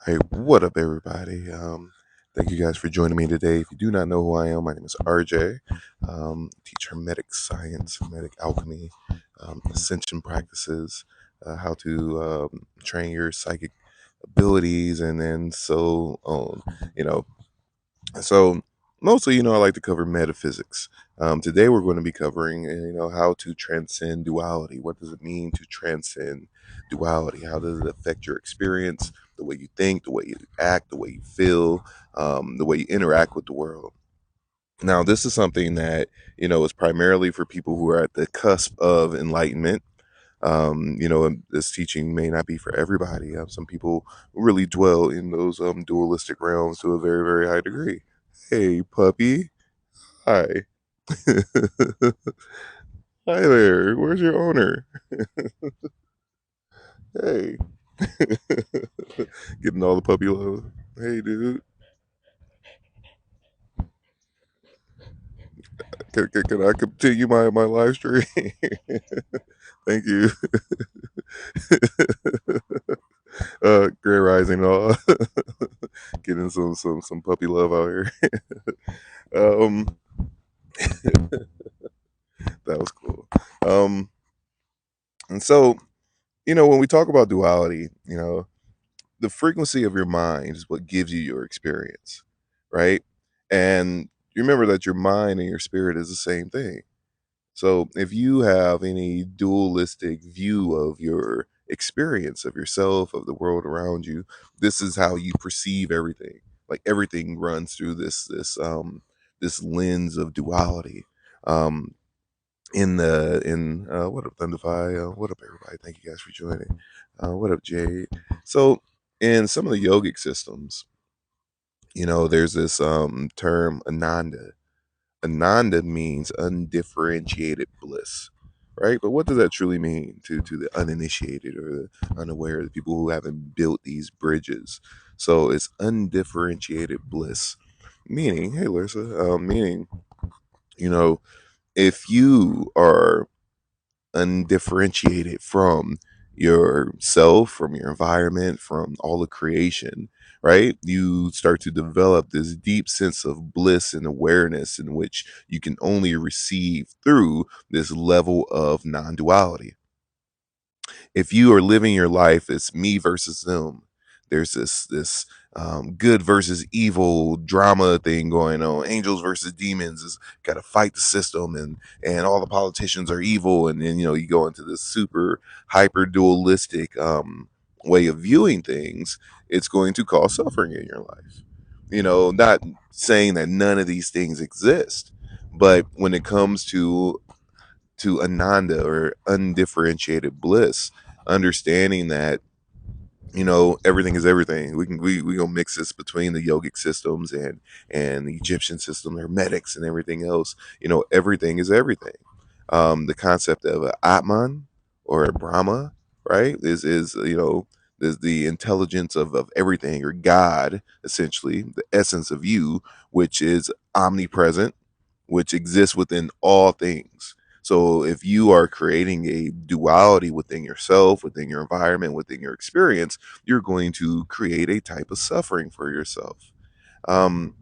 Hey, what up, everybody? Thank you guys for joining me today. If you do not know who I am, my name is RJ. Teach Hermetic Science, Hermetic Alchemy, Ascension practices, how to train your psychic abilities, and then so on. You know, so mostly, I like to cover metaphysics. Today, we're going to be covering, how to transcend duality. What does it mean to transcend duality? How does it affect your experience, the way you think, the way you act, the way you feel, the way you interact with the world? Now, this is something that is primarily for people who are at the cusp of enlightenment. And this teaching may not be for everybody. Some people really dwell in those dualistic realms to a very, very high degree. Hey, puppy. Hi. Hi there. Where's your owner? Hey. Getting all the puppy love. Hey, dude. Can I continue my live stream? Thank you. Grand Rising, all. Getting some puppy love out here. um, that was cool. Um, and so, when we talk about duality, the frequency of your mind is what gives you your experience, right? And you remember that your mind and your spirit is the same thing. So if you have any dualistic view of your experience of yourself, of the world around you, this is how you perceive everything. Like everything runs through this lens of duality. Um, what up Thunderfy? What up everybody? Thank you guys for joining. What up Jade? So in some of the yogic systems, there's this term Ananda. Ananda means undifferentiated bliss, right? But what does that truly mean to the uninitiated or the unaware, the people who haven't built these bridges? So it's undifferentiated bliss, meaning, hey Larissa, meaning, you know, if you are undifferentiated from yourself, from your environment, from all of creation, right? You start to develop this deep sense of bliss and awareness in which you can only receive through this level of non duality. If you are living your life as me versus them, there's this good versus evil drama thing going on. Angels versus demons is got to fight the system, and all the politicians are evil, and then you go into this super hyper dualistic way of viewing things. It's going to cause suffering in your life. Not saying that none of these things exist, but when it comes to ananda or undifferentiated bliss, understanding that everything is everything. We gonna mix this between the yogic systems and the Egyptian system, hermetics and everything else. Everything is everything. The concept of a atman or a brahma, right, is is the intelligence of everything, or God, essentially the essence of you, which is omnipresent, which exists within all things. So if you are creating a duality within yourself, within your environment, within your experience, you're going to create a type of suffering for yourself. Um,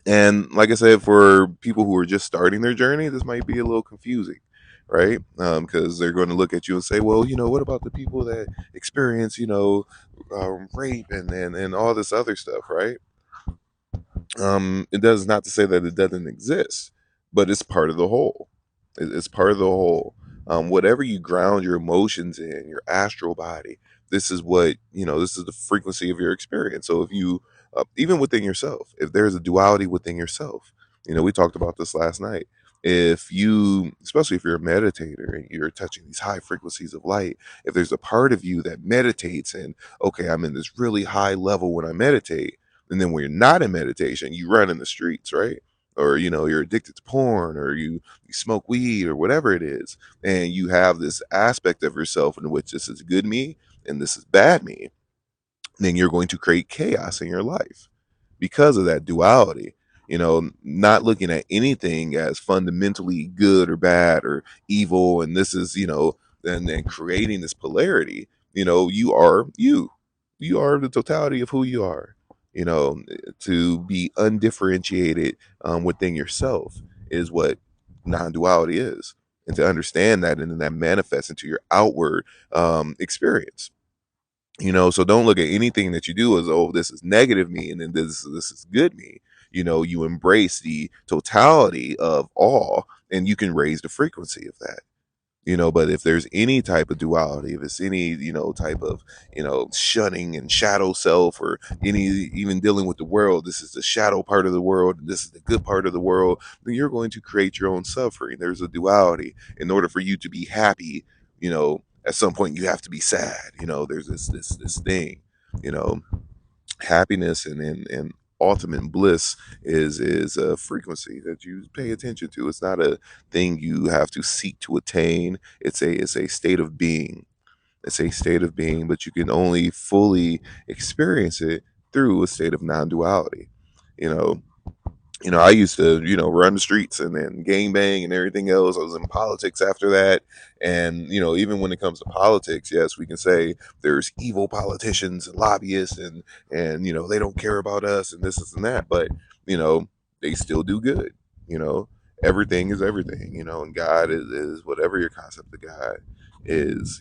and like I said, for people who are just starting their journey, this might be a little confusing, right? Because they're going to look at you and say, well, what about the people that experience, rape and all this other stuff, right? It does not to say that it doesn't exist, but it's part of the whole. It's part of the whole. Whatever you ground your emotions in, your astral body, this is what this is the frequency of your experience. So if you, even within yourself, if there's a duality within yourself, we talked about this last night. If you, especially if you're a meditator and you're touching these high frequencies of light, if there's a part of you that meditates and, okay, I'm in this really high level when I meditate, and then when you're not in meditation, you run in the streets, right? Or you're addicted to porn, or you smoke weed, or whatever it is, and you have this aspect of yourself in which this is good me and this is bad me. Then you're going to create chaos in your life because of that duality. Not looking at anything as fundamentally good or bad or evil, and this is and then creating this polarity. You are you. you are the totality of who you are. You know, to be undifferentiated within yourself is what non-duality is, and to understand that, and then that manifests into your outward experience. You know, so don't look at anything that you do as, oh, this is negative me, and then this is good me. You know, you embrace the totality of all, and you can raise the frequency of that. You know, but if there's any type of duality, if it's any, you know, type of, you know, shunning and shadow self, or any, even dealing with the world, this is the shadow part of the world and this is the good part of the world, then you're going to create your own suffering. There's a duality. In order for you to be happy, you know, at some point you have to be sad. You know, there's this thing, you know, happiness and ultimate bliss is a frequency that you pay attention to. It's not a thing you have to seek to attain. It's a state of being. It's a state of being, but you can only fully experience it through a state of non-duality. You know, I used to, run the streets and then gang bang and everything else. I was in politics after that. And, even when it comes to politics, yes, we can say there's evil politicians and lobbyists and, they don't care about us and this and that, but, you know, they still do good, you know, everything is everything, and God is whatever your concept of God is,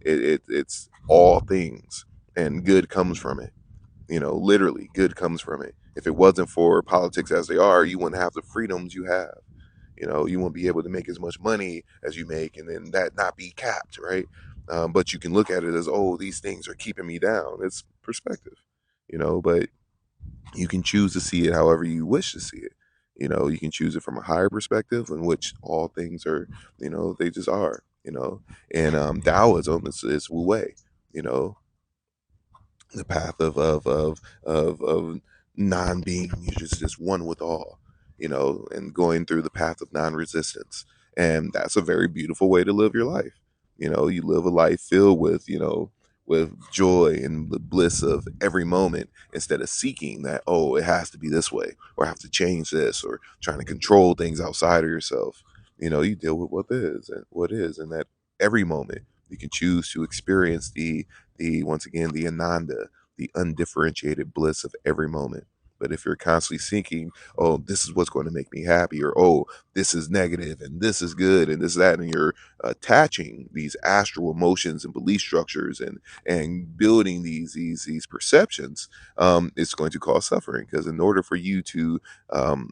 it's all things, and good comes from it. Literally, good comes from it. If it wasn't for politics as they are, you wouldn't have the freedoms you have. You won't be able to make as much money as you make, and then that not be capped, right? But you can look at it as, oh, these things are keeping me down. It's perspective, but you can choose to see it however you wish to see it. You can choose it from a higher perspective in which all things are, they just are, and Taoism is Wu Wei, you know, the path of non-being. You're just one with all, and going through the path of non-resistance. And that's a very beautiful way to live your life. You live a life filled with, with joy and the bliss of every moment, instead of seeking that, oh, it has to be this way, or I have to change this, or trying to control things outside of yourself. You deal with what is, and that every moment you can choose to experience the once again the ananda, the undifferentiated bliss of every moment. But if you're constantly seeking, oh, this is what's going to make me happy, or oh, this is negative and this is good and this that, and you're attaching these astral emotions and belief structures, and building these perceptions, it's going to cause suffering. Because in order for you to um,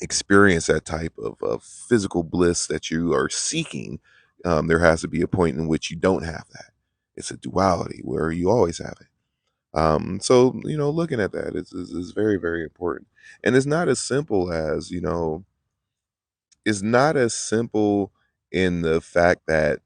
experience that type of physical bliss that you are seeking, there has to be a point in which you don't have that. It's a duality where you always have it. So, looking at that is very, very important. And it's not as simple as, it's not as simple in the fact that,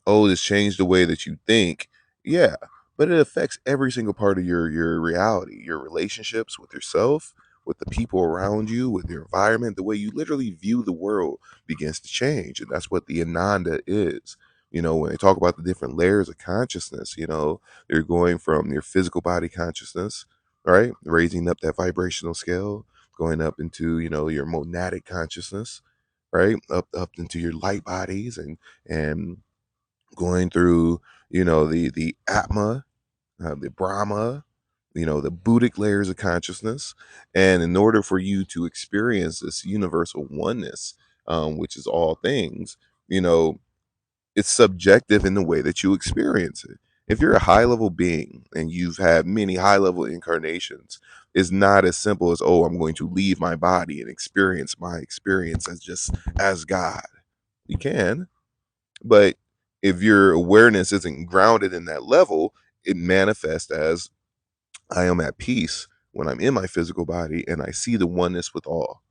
oh, this changed the way that you think. Yeah, but it affects every single part of your reality, your relationships with yourself, with the people around you, with your environment. The way you literally view the world begins to change, and that's what the Ananda is. When they talk about the different layers of consciousness, they're going from your physical body consciousness, right, raising up that vibrational scale, going up into, your monadic consciousness, right, up into your light bodies, and going through, the Atma, the Brahma, the Buddhic layers of consciousness. And in order for you to experience this universal oneness, which is all things, you know, it's subjective in the way that you experience it. If you're a high level being and you've had many high level incarnations, it's not as simple as, oh, I'm going to leave my body and experience my experience as just as God. You can, but if your awareness isn't grounded in that level, it manifests as, I am at peace when I'm in my physical body and I see the oneness with all.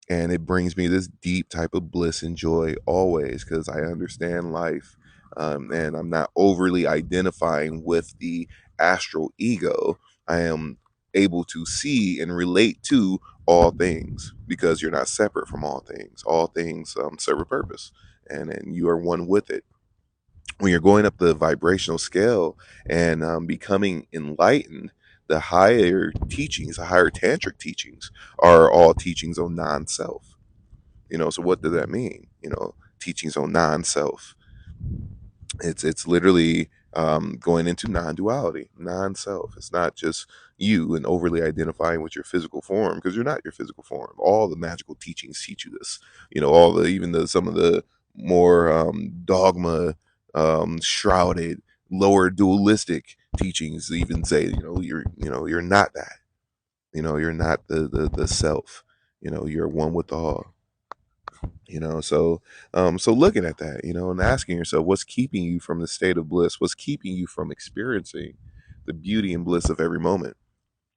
And it brings me this deep type of bliss and joy always, because I understand life. And I'm not overly identifying with the astral ego. I am able to see and relate to all things, because you're not separate from all things. All things serve a purpose, and you are one with it. When you're going up the vibrational scale and becoming enlightened, the higher teachings, the higher tantric teachings, are all teachings on non-self. So what does that mean? Teachings on non-self. It's literally going into non-duality, non-self. It's not just you and overly identifying with your physical form, because you're not your physical form. All the magical teachings teach you this. All the even the some of the more dogma shrouded lower dualistic teachings even say, you're not that. You're not the self. You're one with all. So looking at that, and asking yourself, what's keeping you from the state of bliss? What's keeping you from experiencing the beauty and bliss of every moment?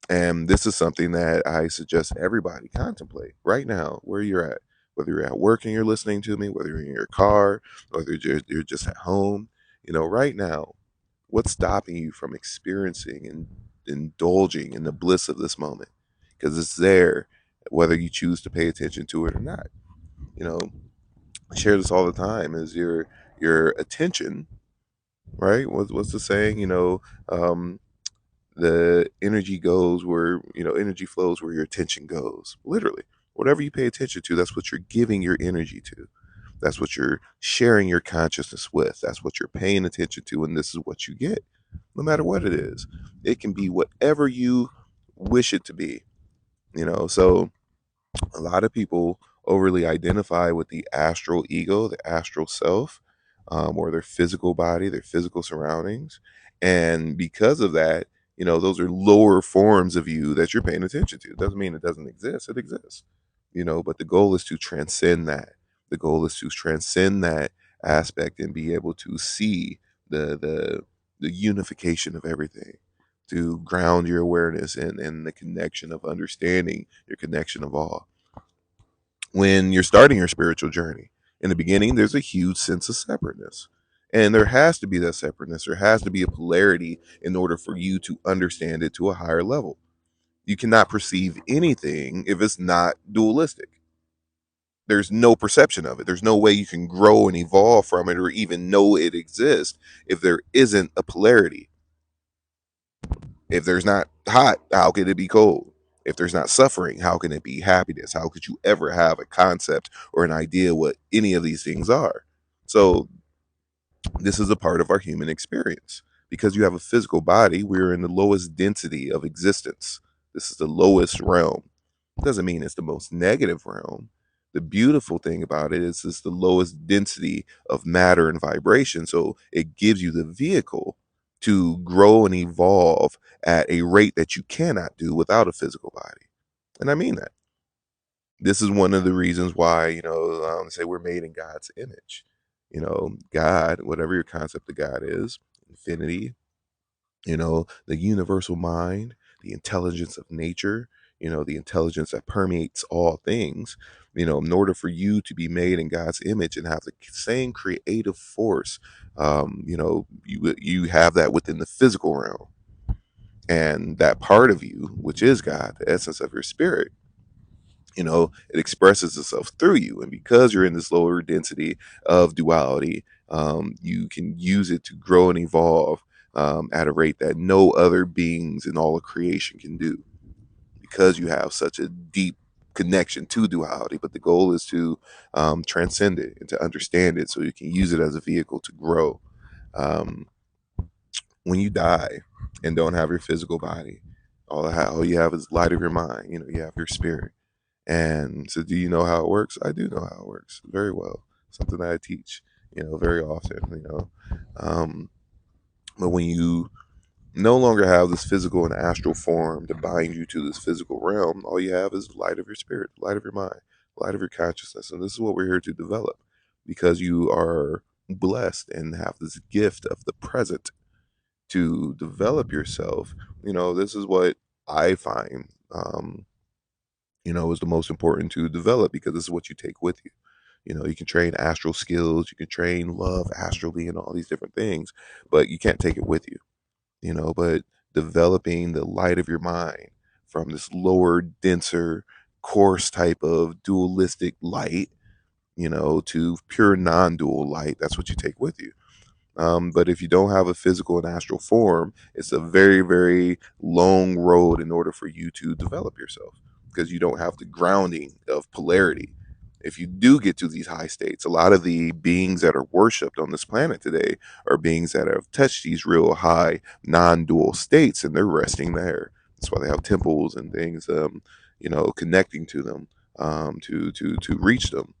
And this is something that I suggest everybody contemplate right now, where you're at. Whether you're at work and you're listening to me, whether you're in your car, whether you're just at home, right now, what's stopping you from experiencing and indulging in the bliss of this moment? Because it's there, whether you choose to pay attention to it or not. You know, I share this all the time. Is your attention, right? What's the saying? The energy goes where, energy flows where your attention goes. Literally, whatever you pay attention to, that's what you're giving your energy to. That's what you're sharing your consciousness with. That's what you're paying attention to, and this is what you get, no matter what it is. It can be whatever you wish it to be. So a lot of people overly identify with the astral ego, the astral self, or their physical body, their physical surroundings. And because of that, those are lower forms of you that you're paying attention to. It doesn't mean it doesn't exist, it exists. But the goal is to transcend that. The goal is to transcend that aspect and be able to see the unification of everything, to ground your awareness in the connection of understanding your connection of all. When you're starting your spiritual journey, in the beginning, there's a huge sense of separateness. And there has to be that separateness. There has to be a polarity in order for you to understand it to a higher level. You cannot perceive anything if it's not dualistic. There's no perception of it. There's no way you can grow and evolve from it or even know it exists if there isn't a polarity. If there's not hot, how could it be cold? If there's not suffering, how can it be happiness? How could you ever have a concept or an idea what any of these things are? So, this is a part of our human experience. Because you have a physical body, we're in the lowest density of existence. This is the lowest realm. Doesn't mean it's the most negative realm. The beautiful thing about it is it's the lowest density of matter and vibration. So it gives you the vehicle to grow and evolve at a rate that you cannot do without a physical body. And I mean that. This is one of the reasons why, say we're made in God's image. God, whatever your concept of God is, infinity, the universal mind, the intelligence of nature, the intelligence that permeates all things. In order for you to be made in God's image and have the same creative force, you have that within the physical realm. And that part of you, which is God, the essence of your spirit, it expresses itself through you. And because you're in this lower density of duality, you can use it to grow and evolve at a rate that no other beings in all of creation can do, because you have such a deep connection to duality. But the goal is to transcend it and to understand it so you can use it as a vehicle to grow. Um, when you die and don't have your physical body, all you have is light of your mind. You have your spirit. And so, do you know how it works? I do know how it works very well. Something that I teach, very often. Um, but when you no longer have this physical and astral form to bind you to this physical realm, all you have is the light of your spirit, the light of your mind, the light of your consciousness. And this is what we're here to develop, because you are blessed and have this gift of the present to develop yourself. This is what I find. Is the most important to develop, because this is what you take with you. You can train astral skills, you can train love astrally and all these different things, but you can't take it with you. But developing the light of your mind from this lower, denser, coarse type of dualistic light, to pure non-dual light, that's what you take with you. But if you don't have a physical and astral form, it's a very, very long road in order for you to develop yourself, because you don't have the grounding of polarity. if you do get to these high states, a lot of the beings that are worshipped on this planet today are beings that have touched these real high non-dual states, and they're resting there. That's why they have temples and things, connecting to them, to reach them.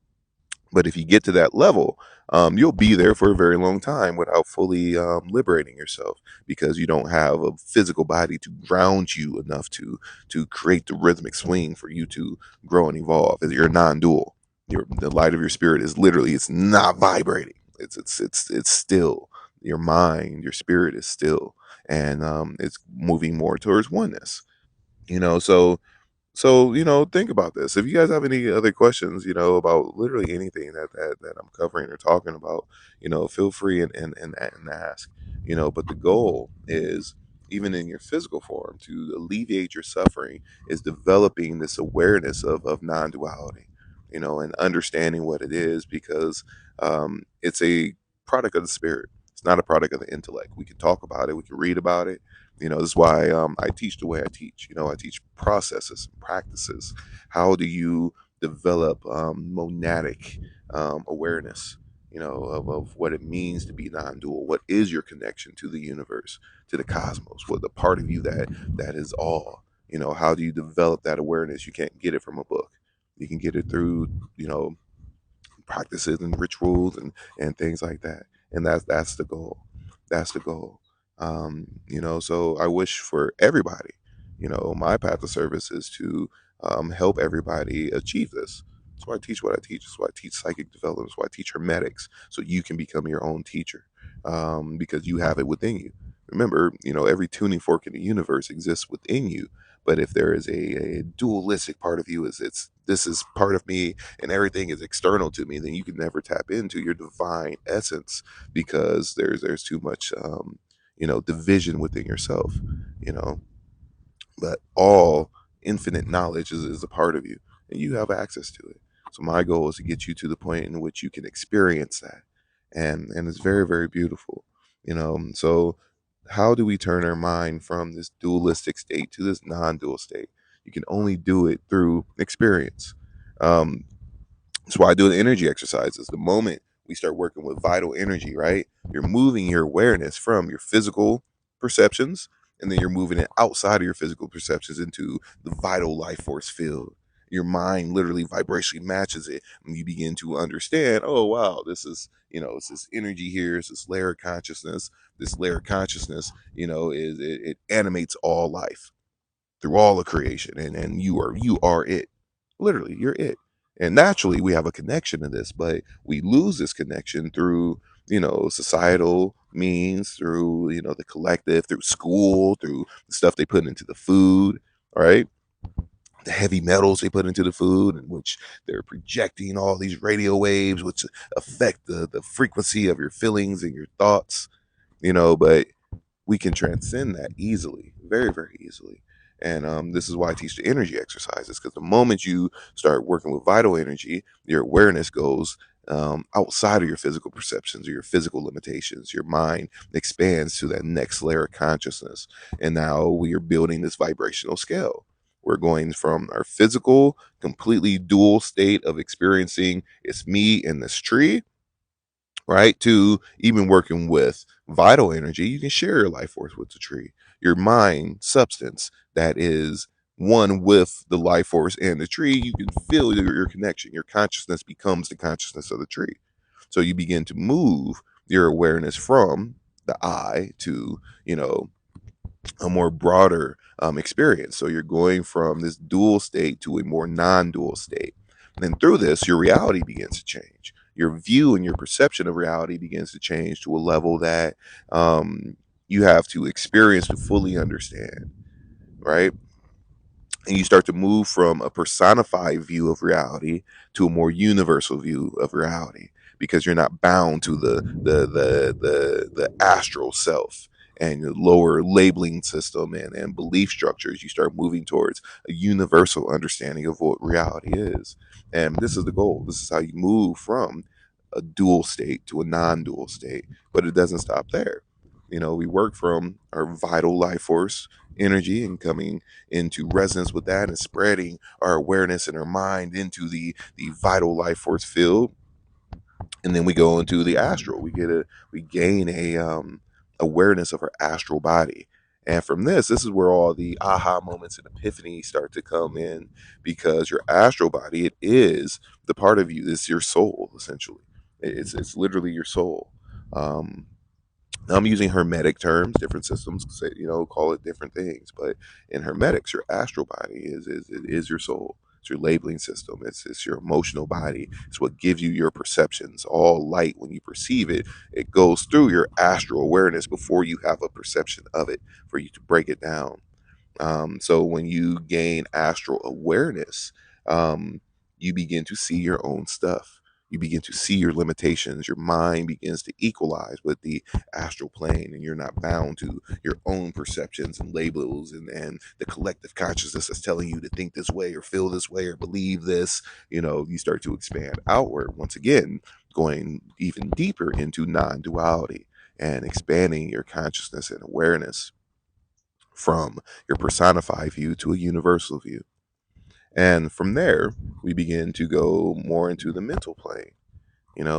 But if you get to that level, you'll be there for a very long time without fully liberating yourself, because you don't have a physical body to ground you enough to create the rhythmic swing for you to grow and evolve. You're non-dual. The light of your spirit is literally, it's not vibrating. It's still. Your mind, your spirit is still, and it's moving more towards oneness. So, think about this. If you guys have any other questions, about literally anything that I'm covering or talking about, feel free and ask. But the goal is, even in your physical form, to alleviate your suffering, is developing this awareness of non-duality, and understanding what it is, because it's a product of the spirit. It's not a product of the intellect. We can talk about it, we can read about it. This is why I teach the way I teach. I teach processes and practices. How do you develop monadic awareness, of what it means to be non-dual? What is your connection to the universe, to the cosmos? What the part of you that is all? How do you develop that awareness? You can't get it from a book. You can get it through, you know, practices and rituals and things like that. And that's the goal. That's the goal. So I wish for everybody, my path of service is to help everybody achieve this. That's why I teach what I teach. That's why I teach psychic development. That's why I teach hermetics, so you can become your own teacher, because you have it within you. Remember, every tuning fork in the universe exists within you. But if there is a dualistic part of you, is it's this is part of me and everything is external to me, then you can never tap into your divine essence, because there's too much division within yourself. you know but all infinite knowledge is a part of you, and you have access to it. So my goal is to get you to the point in which you can experience that, and it's very, very beautiful. So how do we turn our mind from this dualistic state to this non-dual state? You can only do it through experience. um, that's why I do the energy exercises. The moment we start working with vital energy, right? You're moving your awareness from your physical perceptions, and then you're moving it outside of your physical perceptions into the vital life force field. Your mind literally vibrationally matches it, and you begin to understand, oh wow, this is, it's this energy here, it's this layer of consciousness. This layer of consciousness, it animates all life through all of creation, and you are it. Literally, you're it. And naturally we have a connection to this, but we lose this connection through, societal means, through, the collective, through school, through the stuff they put into the food, right? The heavy metals they put into the food, in which they're projecting all these radio waves which affect the frequency of your feelings and your thoughts. But we can transcend that easily, very, very easily. And this is why I teach the energy exercises, because the moment you start working with vital energy, your awareness goes outside of your physical perceptions or your physical limitations. Your mind expands to that next layer of consciousness. And now we are building this vibrational scale. We're going from our physical, completely dual state of experiencing it's me and this tree, right? To even working with vital energy, you can share your life force with the tree, your mind substance that is one with the life force and the tree. You can feel your connection. Your consciousness becomes the consciousness of the tree. So you begin to move your awareness from the I to, a more broader experience. So you're going from this dual state to a more non-dual state. And then through this, your reality begins to change. Your view and your perception of reality begins to change to a level that you have to experience to fully understand, right? And you start to move from a personified view of reality to a more universal view of reality, because you're not bound to the astral self and your lower labeling system and belief structures. You start moving towards a universal understanding of what reality is. And this is the goal. This is how you move from a dual state to a non-dual state. But it doesn't stop there. We work from our vital life force energy and coming into resonance with that and spreading our awareness and our mind into the vital life force field. And then we go into the astral. We gain a awareness of our astral body. And from this is where all the aha moments and epiphanies start to come in, because your astral body, it is the part of you, it's your soul essentially. It's literally your soul. Um, I'm using hermetic terms. Different systems say, call it different things. But in hermetics, your astral body is your soul. It's your labeling system. It's your emotional body. It's what gives you your perceptions. All light, when you perceive it, it goes through your astral awareness before you have a perception of it for you to break it down. So when you gain astral awareness, you begin to see your own stuff. You begin to see your limitations. Your mind begins to equalize with the astral plane, and you're not bound to your own perceptions and labels and the collective consciousness that's telling you to think this way or feel this way or believe this. You start to expand outward once again, going even deeper into non duality and expanding your consciousness and awareness from your personified view to a universal view. And from there, we begin to go more into the mental plane.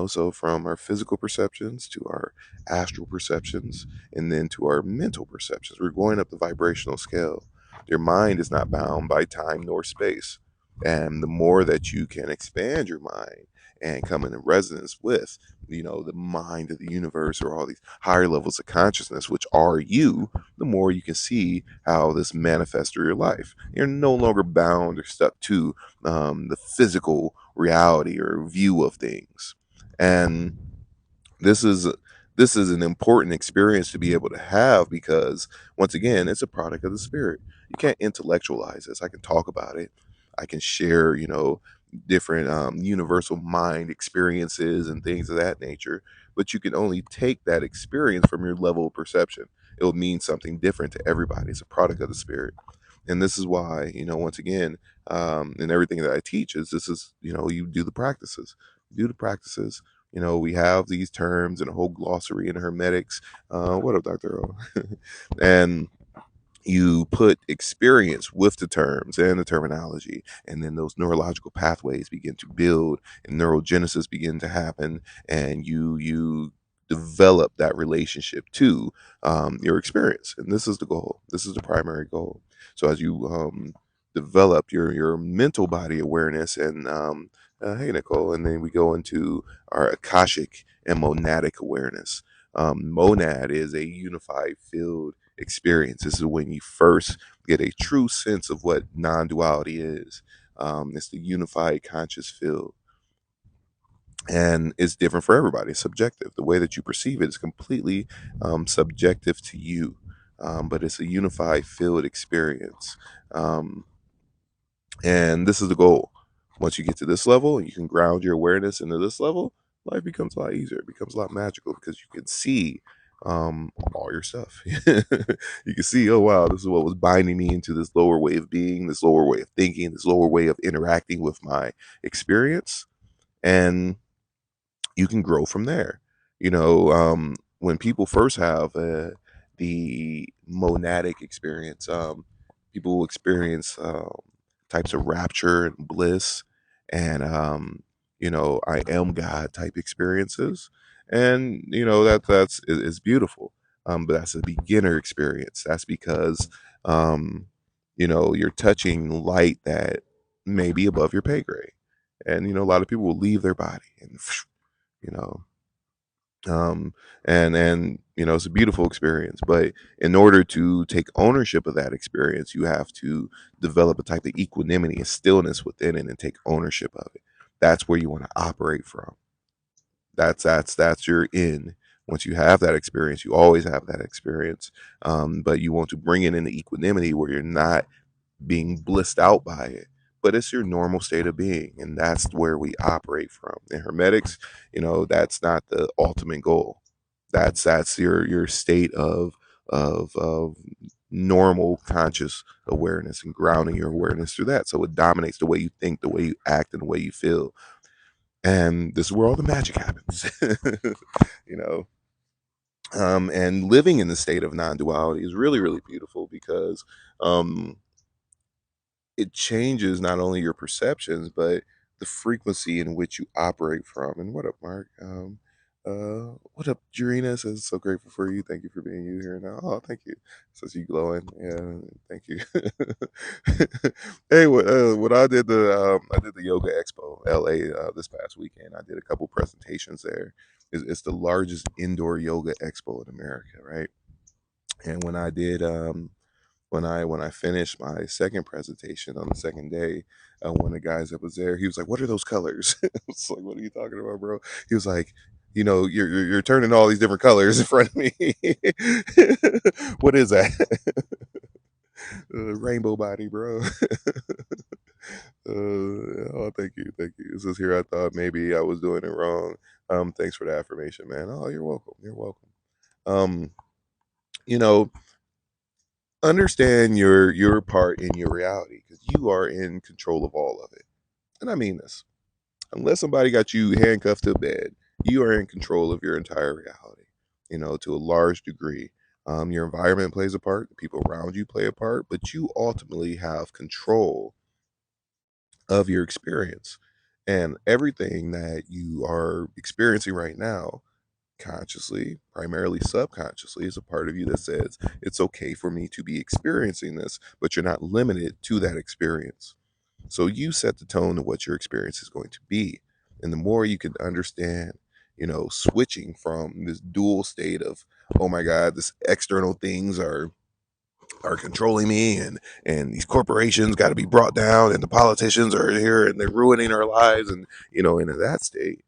So from our physical perceptions to our astral perceptions and then to our mental perceptions, we're going up the vibrational scale. Your mind is not bound by time nor space. And the more that you can expand your mind and come into resonance with, the mind of the universe or all these higher levels of consciousness, which are you, the more you can see how this manifests through your life. You're no longer bound or stuck to the physical reality or view of things. And this is this is an important experience to be able to have, because once again, it's a product of the spirit. You can't intellectualize this. I can talk about it. I can share, different universal mind experiences and things of that nature, but you can only take that experience from your level of perception. It will mean something different to everybody. It's a product of the spirit. And this is why, once again, and everything that I teach is, this is, you do the practices. Do the practices. We have these terms and a whole glossary in hermetics. What up, Dr. O? And you put experience with the terms and the terminology, and then those neurological pathways begin to build and neurogenesis begin to happen, and you develop that relationship to your experience. And this is the goal. This is the primary goal. So as you develop your mental body awareness, and hey, Nicole, and then we go into our akashic and monadic awareness. Monad is a unified field experience. This is when you first get a true sense of what non-duality is. It's the unified conscious field, and it's different for everybody. It's subjective. The way that you perceive it is completely subjective to you, but it's a unified field experience. Um, and this is the goal. Once you get to this level and you can ground your awareness into this level, life becomes a lot easier. It becomes a lot magical, because you can see all your stuff. You can see, oh wow, this is what was binding me into this lower way of being, this lower way of thinking, this lower way of interacting with my experience. And you can grow from there. When people first have the monadic experience, people will experience types of rapture and bliss, and I am God type experiences, and that's is beautiful. But that's a beginner experience. That's because you're touching light that may be above your pay grade, and a lot of people will leave their body and you know um it's a beautiful experience, but in order to take ownership of that experience, you have to develop a type of equanimity and stillness within it and take ownership of it. That's where you want to operate from. That's your in. Once you have that experience, you always have that experience, but you want to bring it into equanimity where you're not being blissed out by it, but it's your normal state of being, and that's where we operate from. In hermetics, that's not the ultimate goal. That's your state of normal conscious awareness, and grounding your awareness through that, so it dominates the way you think, the way you act, and the way you feel. And this is where all the magic happens. you know And living in the state of non-duality is really, really beautiful because um, it changes not only your perceptions but the frequency in which you operate from. And what up, Mark? What up, Jurina? Says so grateful for you. Thank you for being you here now. Oh, thank you. Says you glowing. Yeah, thank you. Hey, what I did the Yoga Expo LA this past weekend. I did a couple presentations there. It's the largest indoor yoga expo in America, right? And when I finished my second presentation on the second day, one of the guys that was there, he was like, "What are those colors?" I was like, "What are you talking about, bro?" He was like, "You know, you're turning all these different colors in front of me. What is that?" Rainbow body, bro. Oh, thank you, thank you. This is here. I thought maybe I was doing it wrong. Thanks for the affirmation, man. Oh, you're welcome. You're welcome. Um, you know, understand your part in your reality because you are in control of all of it. And I mean this. Unless somebody got you handcuffed to bed, you are in control of your entire reality, to a large degree. Your environment plays a part, the people around you play a part, but you ultimately have control of your experience. And everything that you are experiencing right now, consciously, primarily subconsciously, is a part of you that says, it's okay for me to be experiencing this, but you're not limited to that experience. So you set the tone of what your experience is going to be. And the more you can understand, switching from this dual state of, oh my God, this external things are controlling me, and these corporations got to be brought down, and the politicians are here and they're ruining our lives, and into that state,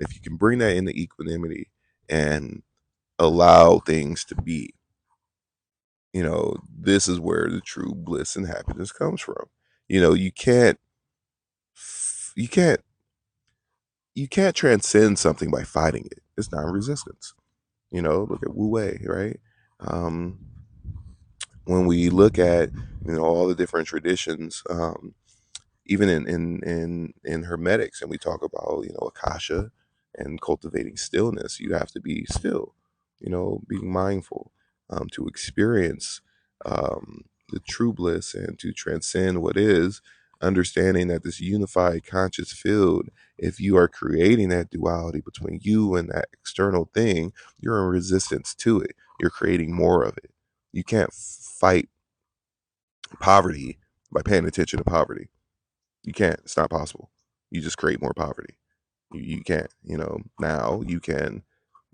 if you can bring that into equanimity and allow things to be, this is where the true bliss and happiness comes from. You can't you can't you can't transcend something by fighting it. It's non-resistance. Look at Wu Wei, right? um when we look at all the different traditions, even in hermetics, and we talk about akasha and cultivating stillness, you have to be still, being mindful, to experience the true bliss and to transcend what is, understanding that this unified conscious field, if you are creating that duality between you and that external thing, you're in resistance to it. You're creating more of it. You can't fight poverty by paying attention to poverty. You can't. It's not possible. You just create more poverty. You can't. Now you can,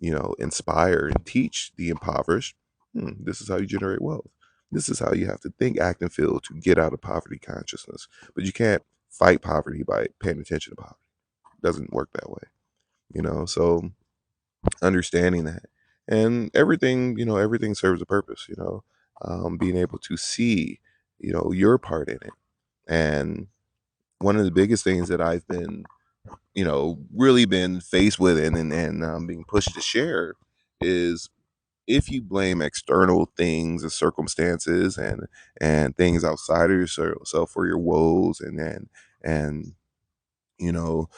inspire and teach the impoverished. This is how you generate wealth. This is how you have to think, act, and feel to get out of poverty consciousness. But you can't fight poverty by paying attention to poverty. It doesn't work that way. So understanding that, and everything serves a purpose. Being able to see, your part in it. And one of the biggest things that I've been, really been faced with, and being pushed to share, is if you blame external things and circumstances and things outside of yourself for your woes, and you know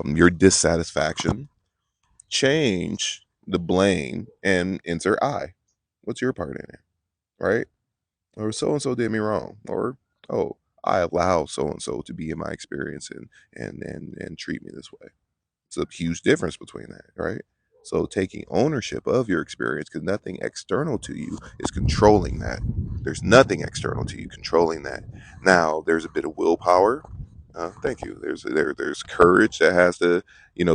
your dissatisfaction, change the blame and enter I. What's your part in it, right? Or so and so did me wrong, or oh, I allow so and so to be in my experience and treat me this way. It's a huge difference between that, right? So taking ownership of your experience, because nothing external to you is controlling that. There's nothing external to you controlling that. Now there's a bit of willpower. Thank you. There's courage that has to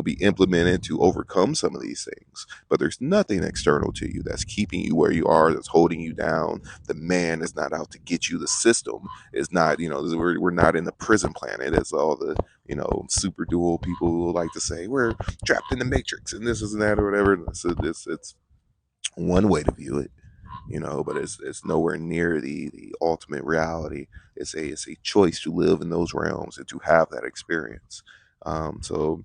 be implemented to overcome some of these things. But there's nothing external to you that's keeping you where you are, that's holding you down. The man is not out to get you. The system is not. We're not in the prison planet, as all the super dual people who like to say we're trapped in the matrix and this is and that or whatever. So it's one way to view it, but it's nowhere near the ultimate reality. It's a choice to live in those realms and to have that experience. So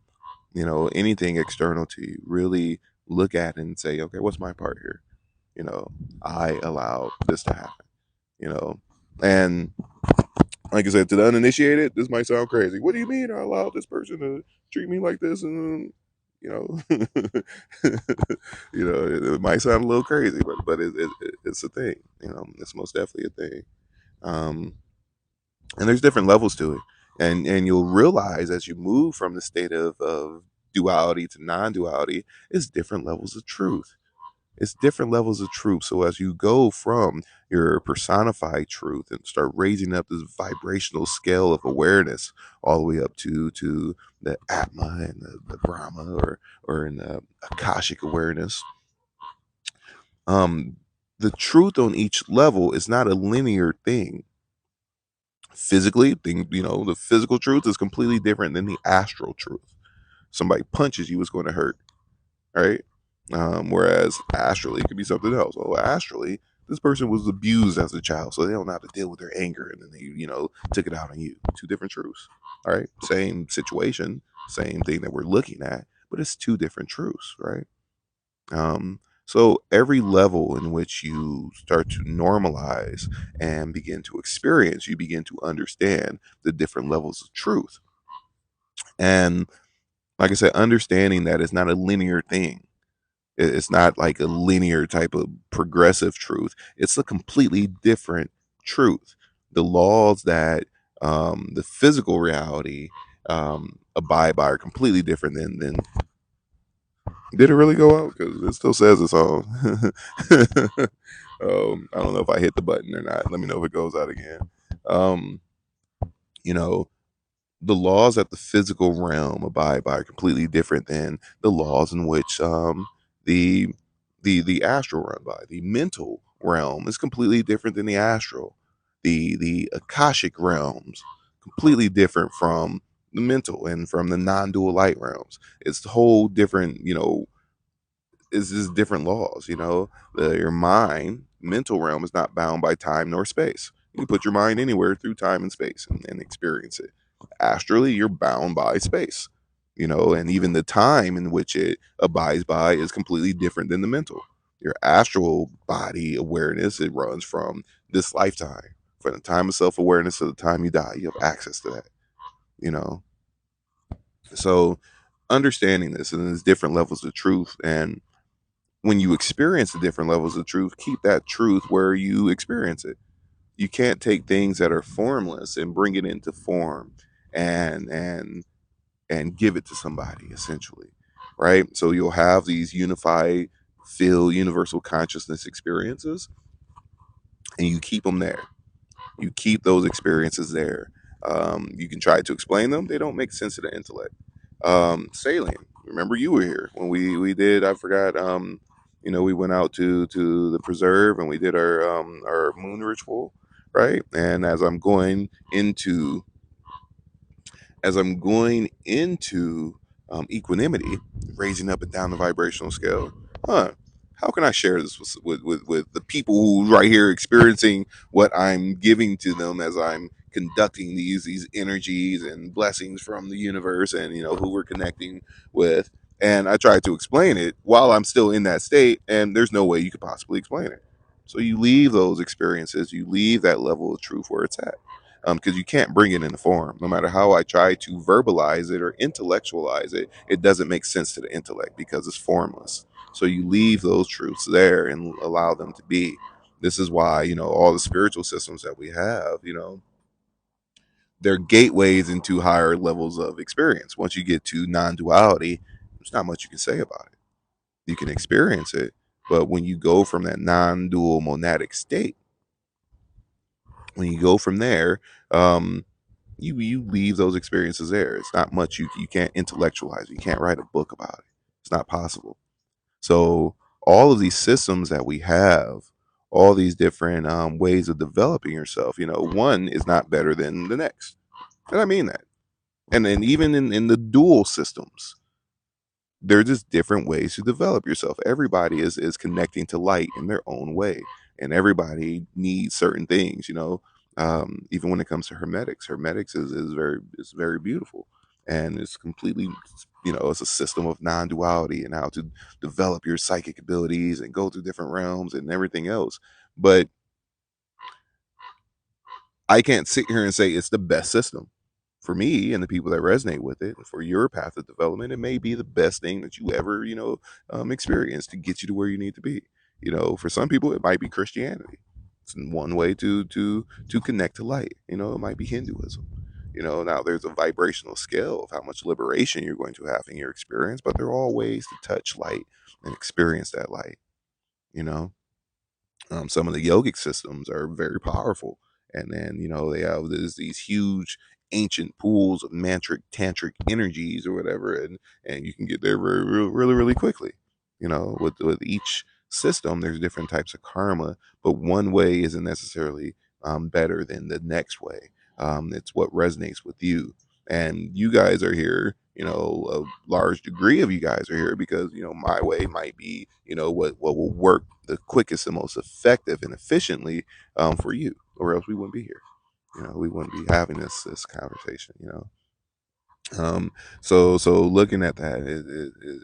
anything external to you, really look at it and say, okay, what's my part here? you know I allowed this to happen. And like I said, to the uninitiated, this might sound crazy. What do you mean I allowed this person to treat me like this? And You know, it might sound a little crazy, but it's a thing. You know, it's most definitely a thing. Um, and there's different levels to it, and you'll realize as you move from the state of duality to non-duality, it's different levels of truth. It's different levels of truth. So as you go from your personified truth and start raising up this vibrational scale of awareness all the way up to the Atma and the Brahma, or in the Akashic awareness, um, the truth on each level is not a linear thing. Physically, the physical truth is completely different than the astral truth. Somebody punches you, it's going to hurt, right? Whereas astrally, it could be something else. Oh, astrally, this person was abused as a child, so they don't know how to deal with their anger, and then they, took it out on you. Two different truths. All right, same situation, same thing that we're looking at, but it's two different truths, right? So every level in which you start to normalize and begin to experience, you begin to understand the different levels of truth. And like I said, understanding that it's not a linear thing. It's not like a linear type of progressive truth. It's a completely different truth. The laws that the physical reality abide by are completely different than. Did it really go out? Because it still says it's on. I don't know if I hit the button or not. Let me know if it goes out again. Um, you know, the laws that the physical realm abide by are completely different than the laws in which the the astral run by. The mental realm is completely different than the astral. The akashic realms completely different from the mental and from the non-dual light realms. It's the whole different, is just different laws. Your mind mental realm is not bound by time nor space. You can put your mind anywhere through time and space and experience it. Astrally, you're bound by space, and even the time in which it abides by is completely different than the mental. Your astral body awareness, it runs from this lifetime, from the time of self-awareness to the time you die. You have access to that, you know so understanding this, and there's different levels of truth, and when you experience the different levels of truth, keep that truth where you experience it. You can't take things that are formless and bring it into form and give it to somebody, essentially, right? So you'll have these unified feel universal consciousness experiences, and you keep them there. You keep those experiences there. You can try to explain them; they don't make sense to the intellect. Sailing. Remember, you were here when we did. I forgot. We went out to the preserve and we did our moon ritual, right? And as I'm going into equanimity, raising up and down the vibrational scale, huh? How can I share this with the people who right here experiencing what I'm giving to them as I'm conducting these energies and blessings from the universe, and who we're connecting with? And I try to explain it while I'm still in that state, and there's no way you could possibly explain it. So you leave those experiences, you leave that level of truth where it's at, because you can't bring it in the form. No matter how I try to verbalize it or intellectualize it, it doesn't make sense to the intellect because it's formless. So you leave those truths there and allow them to be. This is why, all the spiritual systems that we have, they're gateways into higher levels of experience. Once you get to non-duality, there's not much you can say about it. You can experience it, but when you go from that non-dual monadic state, when you go from there, um, you leave those experiences there. It's not much you can't intellectualize. You can't write a book about it. It's not possible. So all of these systems that we have, all these different ways of developing yourself, one is not better than the next, and I mean that. And then even in the dual systems, they're just different ways to develop yourself. Everybody is connecting to light in their own way, and everybody needs certain things. Even when it comes to hermetics is very beautiful, and it's completely, it's a system of non-duality and how to develop your psychic abilities and go through different realms and everything else. But I can't sit here and say it's the best system. for me and the people that resonate with it, for your path of development, it may be the best thing that you ever, experience to get you to where you need to be. For some people, it might be Christianity. It's one way to connect to light. It might be Hinduism. Now there's a vibrational scale of how much liberation you're going to have in your experience, but there are all ways to touch light and experience that light. You know, some of the yogic systems are very powerful, and then they have these huge ancient pools of mantric tantric energies or whatever, and you can get there really really quickly. With each system, there's different types of karma, but one way isn't necessarily better than the next way. It's what resonates with you, and you guys are here. A large degree of you guys are here because my way might be what will work the quickest and most effective and efficiently for you, or else we wouldn't be here. We wouldn't be having this conversation. So looking at that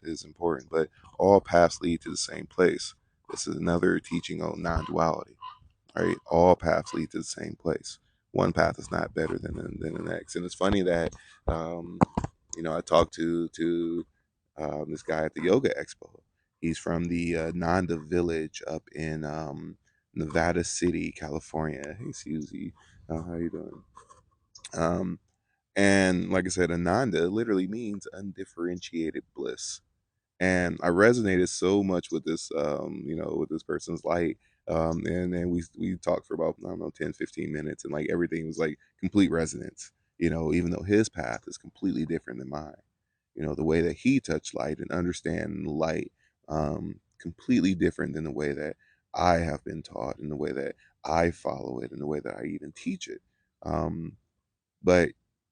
is important, but all paths lead to the same place. This is another teaching on non-duality, right? All paths lead to the same place. One path is not better than the next. And it's funny that um, I talked to this guy at the yoga expo. He's from the Nanda village up in Nevada City, California. Hey Susie, how you doing? um, and like I said, Ananda literally means undifferentiated bliss. And I resonated so much with this with this person's light. And then we talked for about, I don't know, 10, 15 minutes, and like everything was like complete resonance. Even though his path is completely different than mine. The way that he touched light and understand light, completely different than the way that I have been taught, and the way that I follow it, and the way that I even teach it. Um, but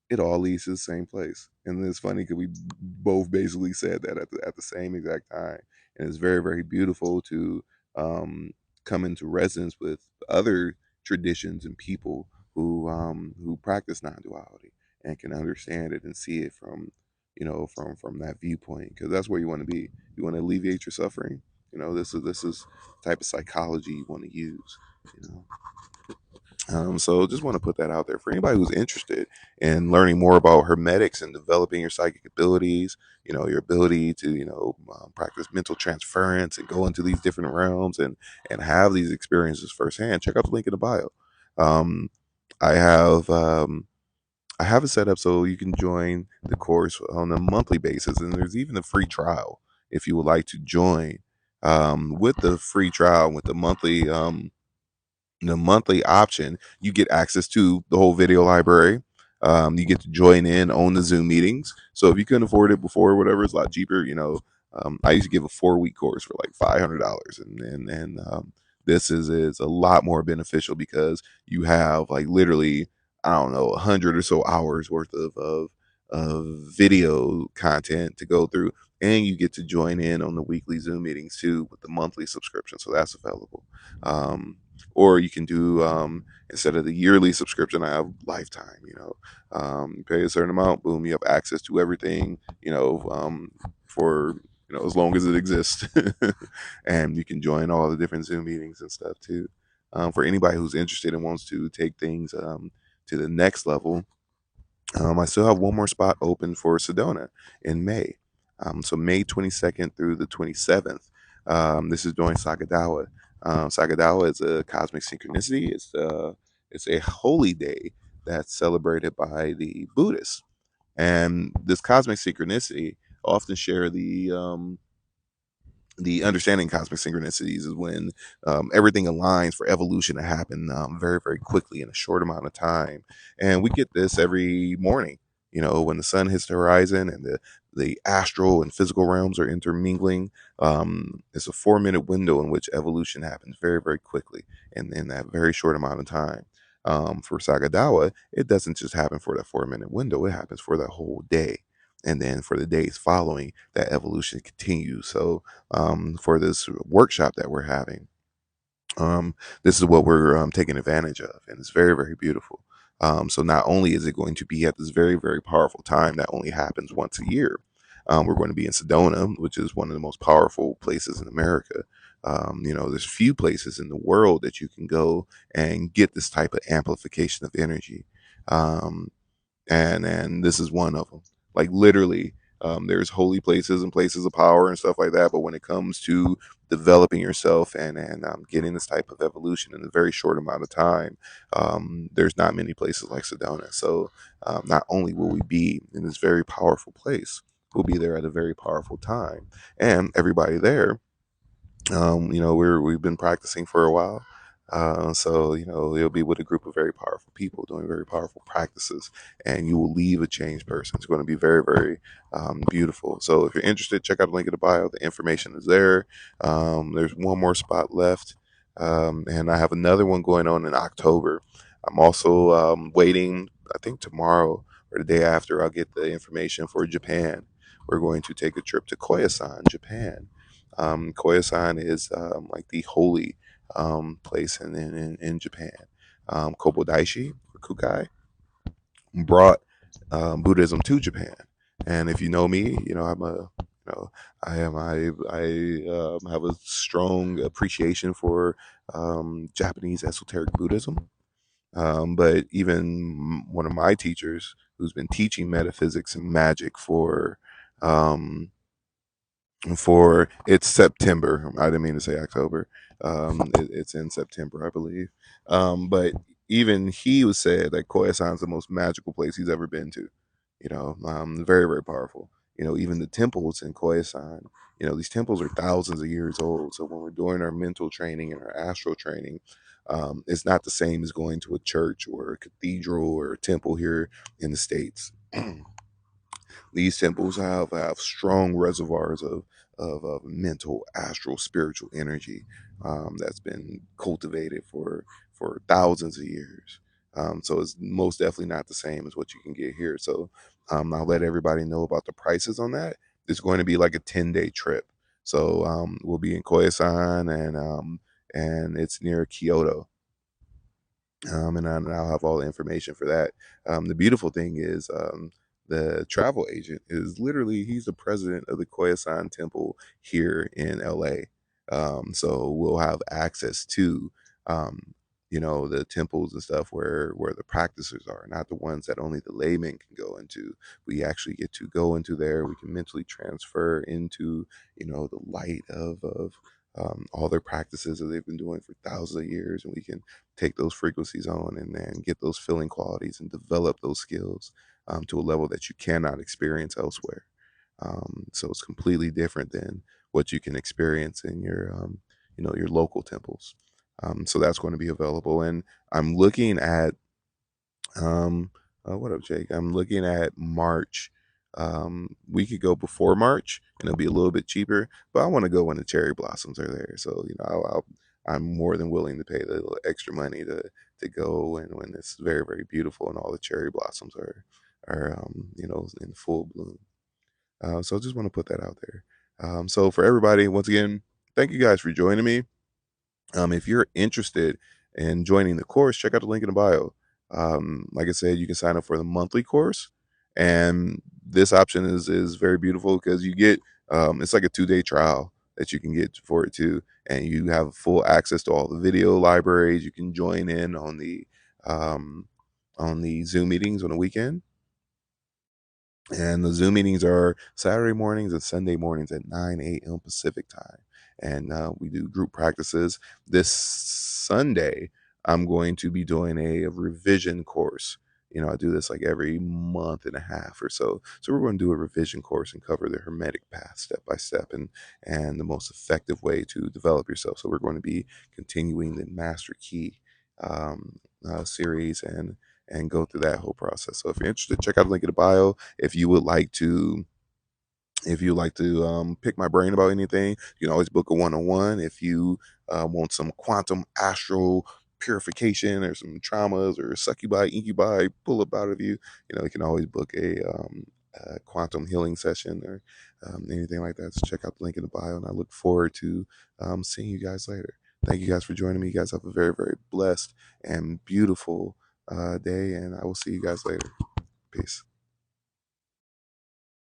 it all leads to the same place. And it's funny because we both basically said that at the same exact time. And it's very, very beautiful to um, come into resonance with other traditions and people who practice non-duality and can understand it and see it from from that viewpoint, because that's where you want to be. You want to alleviate your suffering. This is the type of psychology you want to use. You know. So just want to put that out there for anybody who's interested in learning more about hermetics and developing your psychic abilities, your ability to, practice mental transference and go into these different realms and have these experiences firsthand. Check out the link in the bio. Um, I have I have it set up so you can join the course on a monthly basis, and there's even a free trial if you would like to join. With the free trial, with the monthly option, you get access to the whole video library. You get to join in on the Zoom meetings. So if you couldn't afford it before, or whatever, it's a lot cheaper. I used to give a 4 week course for like $500, and this is a lot more beneficial because you have like literally, I don't know, 100 or so hours worth of video content to go through, and you get to join in on the weekly Zoom meetings too with the monthly subscription. So that's available. Or you can do, instead of the yearly subscription, I have lifetime. You pay a certain amount, boom, you have access to everything. For as long as it exists, and you can join all the different Zoom meetings and stuff too. For anybody who's interested and wants to take things to the next level, I still have one more spot open for Sedona in May. So May 22nd through the 27th. This is during Sagadawa. Sagadawa is a cosmic synchronicity. It's a holy day that's celebrated by the Buddhists. And this cosmic synchronicity often share the understanding cosmic synchronicities is when everything aligns for evolution to happen very, very quickly in a short amount of time. And we get this every morning, when the sun hits the horizon and the astral and physical realms are intermingling. It's a 4 minute window in which evolution happens very, very quickly and in that very short amount of time. For Sagadawa, it doesn't just happen for that 4 minute window, it happens for that whole day. And then for the days following, that evolution continues. So for this workshop that we're having, this is what we're taking advantage of, and it's very, very beautiful. So not only is it going to be at this very, very powerful time that only happens once a year, we're going to be in Sedona, which is one of the most powerful places in America. There's few places in the world that you can go and get this type of amplification of energy. Um, and this is one of them. Like literally, there's holy places and places of power and stuff like that. But when it comes to developing yourself and getting this type of evolution in a very short amount of time, there's not many places like Sedona. So not only will we be in this very powerful place, we'll be there at a very powerful time, and everybody there, we've been practicing for a while. So, you'll be with a group of very powerful people doing very powerful practices, and you will leave a changed person. It's going to be very, very beautiful. So, if you're interested, check out the link in the bio. The information is there. There's one more spot left, and I have another one going on in October. I'm also waiting, I think tomorrow or the day after, I'll get the information for Japan. We're going to take a trip to Koyasan, Japan. Koyasan is like the holy place in Japan. Kobodaishi, or Kukai, brought Buddhism to Japan. And if you know me, I am I have a strong appreciation for Japanese esoteric Buddhism. But even one of my teachers, who's been teaching metaphysics and magic um, for it's September. I didn't mean to say October. It's in September, I believe. But even he was said that Koyasan is the most magical place he's ever been to. Very, very powerful. Even the temples in Koyasan, these temples are thousands of years old. So when we're doing our mental training and our astral training, it's not the same as going to a church or a cathedral or a temple here in the States. These temples have strong reservoirs of mental, astral, spiritual energy that's been cultivated for thousands of years. So it's most definitely not the same as what you can get here. So I'll let everybody know about the prices on that. It's going to be like a 10-day trip. So we'll be in Koyasan and it's near Kyoto, and I'll have all the information for that. The beautiful thing is the travel agent is literally he's the president of the Koyasan Temple here in LA. So we'll have access to the temples and stuff where the practices are, not the ones that only the laymen can go into. We actually get to go into there. We can mentally transfer into the light of all their practices that they've been doing for thousands of years, and we can take those frequencies on and then get those feeling qualities and develop those skills to a level that you cannot experience elsewhere. So it's completely different than what you can experience in your local temples. So that's going to be available, and I'm looking at what up, Jake? I'm looking at March. We could go before March, and it'll be a little bit cheaper. But I want to go when the cherry blossoms are there. So I'm more than willing to pay the little extra money to go, and when it's very, very beautiful and all the cherry blossoms are in full bloom. So I just want to put that out there. So for everybody, once again, thank you guys for joining me. If you're interested in joining the course, check out the link in the bio. Like I said, you can sign up for the monthly course, and this option is very beautiful because you get it's like a 2-day trial that you can get for it too, and you have full access to all the video libraries. You can join in um, on the Zoom meetings on the weekend, and the Zoom meetings are Saturday mornings and Sunday mornings at 9 a.m. Pacific time. And we do group practices. This Sunday, I'm going to be doing a revision course. I do this like every month and a half or so. So we're going to do a revision course and cover the hermetic path step by step and the most effective way to develop yourself. So we're going to be continuing the Master Key series and go through that whole process. So if you're interested, check out the link in the bio. If you like to pick my brain about anything, you can always book a one-on-one. If you want some quantum astral purification or some traumas or succubi, incubi pull up out of you, you can always book a quantum healing session or anything like that. So check out the link in the bio, and I look forward to seeing you guys later. Thank you guys for joining me. You guys have a very, very blessed and beautiful day, and I will see you guys later. Peace.